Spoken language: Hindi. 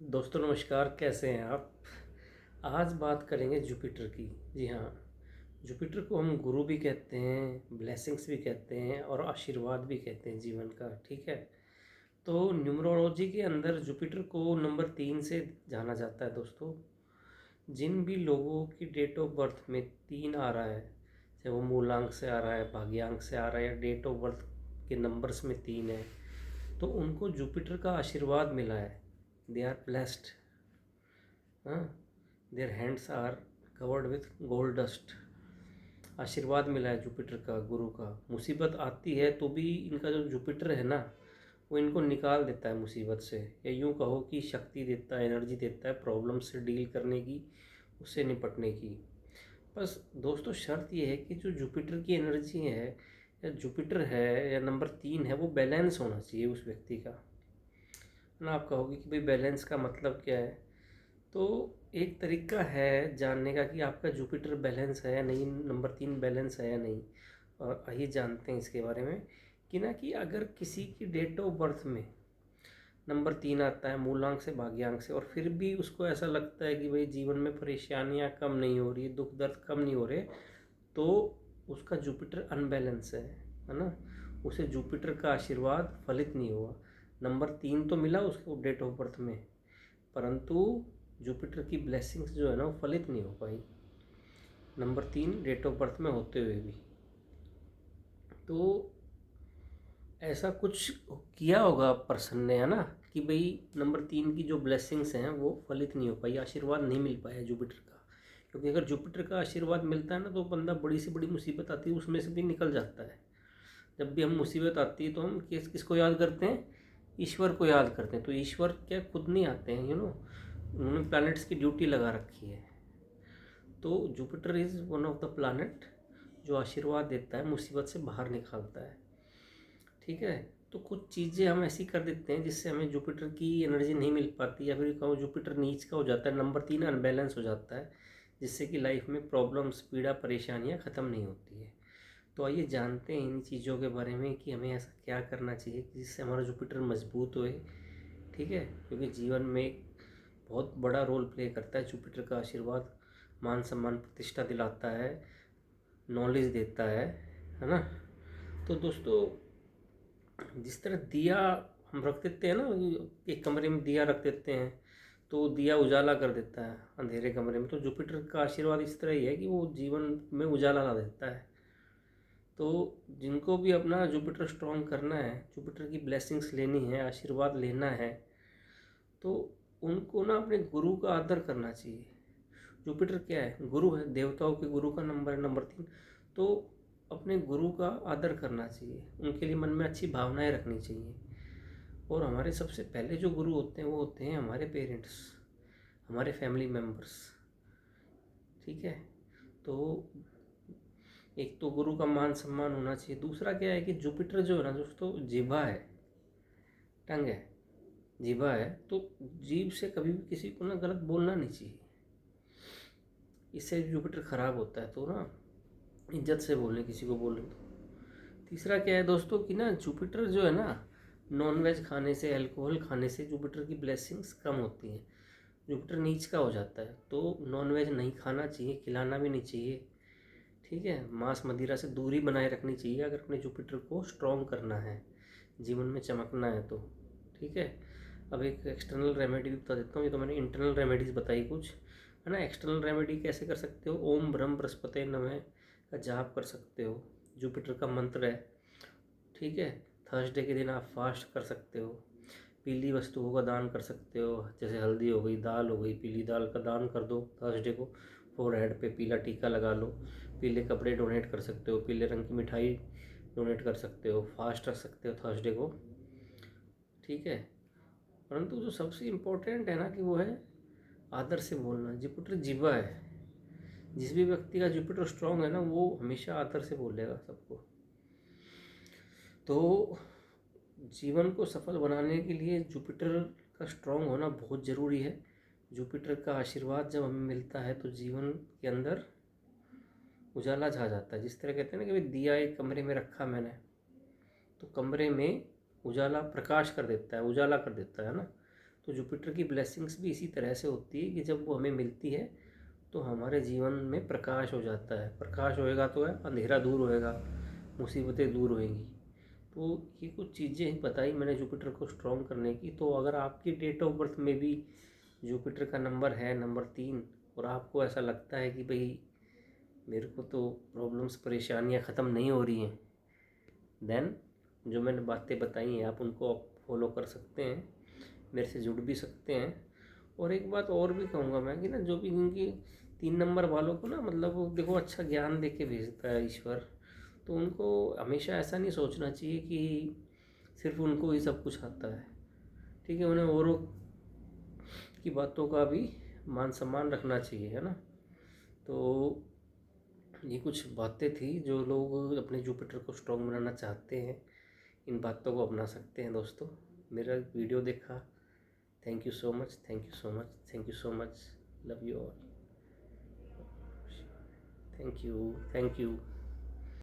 दोस्तों नमस्कार, कैसे हैं आप। आज बात करेंगे जुपिटर की। जी हाँ, जुपिटर को हम गुरु भी कहते हैं, ब्लेसिंग्स भी कहते हैं और आशीर्वाद भी कहते हैं जीवन का। ठीक है, तो न्यूमरोलॉजी के अंदर जुपिटर को नंबर 3 से जाना जाता है। दोस्तों, जिन भी लोगों की डेट ऑफ बर्थ में 3 आ रहा है, चाहे वो मूलांक से आ रहा है, भाग्यांक से आ रहा है, या डेट ऑफ बर्थ के नंबर्स में 3 है, तो उनको जुपिटर का आशीर्वाद मिला है। They are blessed. हाँ, their hands are covered with gold dust. आशीर्वाद मिला है जुपिटर का, गुरु का। मुसीबत आती है तो भी इनका जो जुपिटर है ना, वो इनको निकाल देता है मुसीबत से, या यूँ कहो कि शक्ति देता है, एनर्जी देता है प्रॉब्लम से डील करने की, उससे निपटने की। बस दोस्तों, शर्त ये है कि जो जुपिटर की एनर्जी है, या जुपिटर है, या नंबर 3 है, वो बैलेंस होना चाहिए उस व्यक्ति का। ना आप कहोगे कि भाई बैलेंस का मतलब क्या है। तो एक तरीका है जानने का कि आपका जुपिटर बैलेंस है या नहीं, नंबर 3 बैलेंस है या नहीं। और आइए जानते हैं इसके बारे में कि ना, कि अगर किसी की डेट ऑफ बर्थ में नंबर 3 आता है मूलांक से भाग्यांक से, और फिर भी उसको ऐसा लगता है कि भाई जीवन में परेशानियां कम नहीं हो रही, दुख दर्द कम नहीं हो रहे, तो उसका जुपिटर अनबैलेंस है ना। उसे जुपिटर का आशीर्वाद फलित नहीं हुआ। नंबर 3 तो मिला उसको डेट ऑफ बर्थ में, परंतु जुपिटर की ब्लेसिंग्स जो है ना, वो फलित नहीं हो पाई नंबर 3 डेट ऑफ बर्थ में होते हुए भी। तो ऐसा कुछ किया होगा पर्सन ने, है ना, कि भाई नंबर 3 की जो ब्लेसिंग्स हैं वो फलित नहीं हो पाई, आशीर्वाद नहीं मिल पाया जुपिटर का। क्योंकि अगर जुपिटर का आशीर्वाद मिलता है ना, तो बंदा बड़ी से बड़ी मुसीबत आती है उसमें से भी निकल जाता है। जब भी हम मुसीबत आती है तो हम किसको याद करते हैं? ईश्वर को याद करते हैं। तो ईश्वर क्या खुद नहीं आते हैं, उन्होंने प्लैनेट्स की ड्यूटी लगा रखी है। तो Jupiter is one of the planet जो आशीर्वाद देता है, मुसीबत से बाहर निकालता है। ठीक है, तो कुछ चीज़ें हम ऐसी कर देते हैं जिससे हमें जुपिटर की एनर्जी नहीं मिल पाती, या फिर कहूँ जुपिटर नीच का हो जाता है, नंबर 3 अनबैलेंस हो जाता है, जिससे कि लाइफ में प्रॉब्लम्स, पीड़ा, परेशानियाँ ख़त्म नहीं होती है। तो आइए जानते हैं इन चीज़ों के बारे में कि हमें ऐसा क्या करना चाहिए कि जिससे हमारा जुपिटर मजबूत होए। ठीक है, क्योंकि जीवन में एक बहुत बड़ा रोल प्ले करता है जुपिटर का आशीर्वाद। मान सम्मान, प्रतिष्ठा दिलाता है, नॉलेज देता है ना। तो दोस्तों, जिस तरह दिया हम रख देते हैं ना, एक कमरे में दिया रख देते हैं तो दिया उजाला कर देता है अंधेरे कमरे में, तो जुपिटर का आशीर्वाद इस तरह ही है कि वो जीवन में उजाला ला देता है। तो जिनको भी अपना जुपिटर स्ट्रॉन्ग करना है, जुपिटर की ब्लेसिंग्स लेनी है, आशीर्वाद लेना है, तो उनको ना अपने गुरु का आदर करना चाहिए। जुपिटर क्या है? गुरु है, देवताओं के गुरु का नंबर है नंबर 3। तो अपने गुरु का आदर करना चाहिए, उनके लिए मन में अच्छी भावनाएं रखनी चाहिए। और हमारे सबसे पहले जो गुरु होते हैं वो होते हैं हमारे पेरेंट्स, हमारे फैमिली मेम्बर्स। ठीक है, तो एक तो गुरु का मान सम्मान होना चाहिए। दूसरा क्या है कि जुपिटर जो है ना दोस्तों, जिह्वा है, टंग है, जिह्वा है, तो जीभ से कभी भी किसी को ना गलत बोलना नहीं चाहिए, इससे जुपिटर खराब होता है। तो ना इज्जत से बोलने, किसी को बोलने। तो तीसरा क्या है दोस्तों कि ना, जुपिटर जो है ना, नॉनवेज खाने से, अल्कोहल खाने से जुपिटर की ब्लेसिंग्स कम होती हैं। जुपिटर नीच का हो जाता है, तो नॉनवेज नहीं खाना चाहिए, खिलाना भी नहीं चाहिए। ठीक है, मांस मदिरा से दूरी बनाए रखनी चाहिए अगर अपने जुपिटर को स्ट्रॉन्ग करना है, जीवन में चमकना है तो। ठीक है, अब एक एक्सटर्नल रेमेडी भी बता देता हूँ। ये तो मैंने इंटरनल रेमेडीज़ बताई कुछ, है ना। एक्सटर्नल रेमेडी कैसे कर सकते हो? ओम ब्रह्म बृहस्पति नमः का जाप कर सकते हो, जुपिटर का मंत्र है। ठीक है, थर्सडे के दिन आप फास्ट कर सकते हो। पीली वस्तुओं का दान कर सकते हो, जैसे हल्दी हो गई, दाल हो गई, पीली दाल का दान कर दो थर्सडे को। फोरहेड पे पीला टीका लगा लो। पीले कपड़े डोनेट कर सकते हो, पीले रंग की मिठाई डोनेट कर सकते हो, फास्ट रख सकते हो थर्सडे को। ठीक है, परंतु जो सबसे इम्पोर्टेंट है ना, कि वो है आदर से बोलना। जुपिटर जिह्वा है, जिस भी व्यक्ति का जुपिटर स्ट्रांग है ना, वो हमेशा आदर से बोलेगा सबको। तो जीवन को सफल बनाने के लिए जुपिटर का स्ट्रांग होना बहुत ज़रूरी है। जुपिटर का आशीर्वाद जब हमें मिलता है तो जीवन के अंदर उजाला छा जाता है। जिस तरह कहते हैं ना कि भाई दिया एक कमरे में रखा मैंने, तो कमरे में उजाला प्रकाश कर देता है, उजाला कर देता है ना। तो जुपिटर की ब्लेसिंग्स भी इसी तरह से होती है कि जब वो हमें मिलती है तो हमारे जीवन में प्रकाश हो जाता है। प्रकाश होएगा तो है अंधेरा दूर होएगा, मुसीबतें दूर होएंगी। तो ये कुछ चीज़ें बताई मैंने जुपिटर को स्ट्रॉन्ग करने की। तो अगर आपकी डेट ऑफ बर्थ में भी जुपिटर का नंबर है नंबर 3 और आपको ऐसा लगता है कि भाई मेरे को तो प्रॉब्लम्स परेशानियां ख़त्म नहीं हो रही हैं, देन जो मैंने बातें बताई हैं आप उनको फॉलो कर सकते हैं, मेरे से जुड़ भी सकते हैं। और एक बात और भी कहूँगा मैं कि ना जो भी इनकी 3 नंबर वालों को ना मतलब वो देखो अच्छा ज्ञान दे के भेजता है ईश्वर। तो उनको हमेशा ऐसा नहीं सोचना चाहिए कि सिर्फ उनको ही सब कुछ आता है। ठीक है, उन्हें औरों की बातों का भी मान सम्मान रखना चाहिए, है ना। तो ये कुछ बातें थी जो लोग अपने जुपिटर को स्ट्रॉन्ग बनाना चाहते हैं, इन बातों को अपना सकते हैं। दोस्तों मेरा वीडियो देखा, thank you so much, thank you so much, thank you so much, love you all, thank you, thank you.